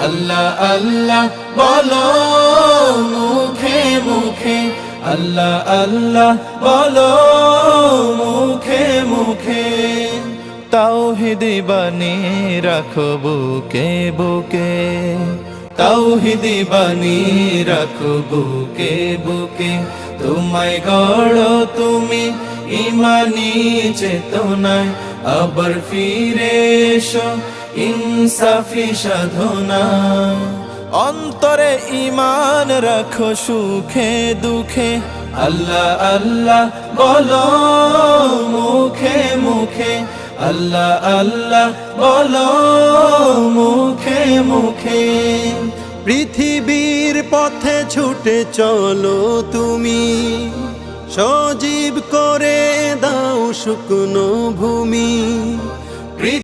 আল্লাহ আল্লাহ বলো মুখে মুখে, আল্লাহ আল্লাহ বলো মুখে মুখে। তাওহীদি বাণী রাখো বুকে বুকে, তাওহীদি বাণী রাখো বুকে বুকে। তোমায় গড়ো তুমি ইমানি চেতনায়, আবার ফিরে এসো ইনসাফি সাধনা। অন্তরে ঈমান রাখো সুখে দুঃখে, আল্লাহ আল্লাহ বলো মুখে মুখে, আল্লাহ আল্লাহ বলো মুখে মুখে। পৃথিবীর পথে ছুটে চলো তুমি, সজীব করে দাও শুকনো ভূমি।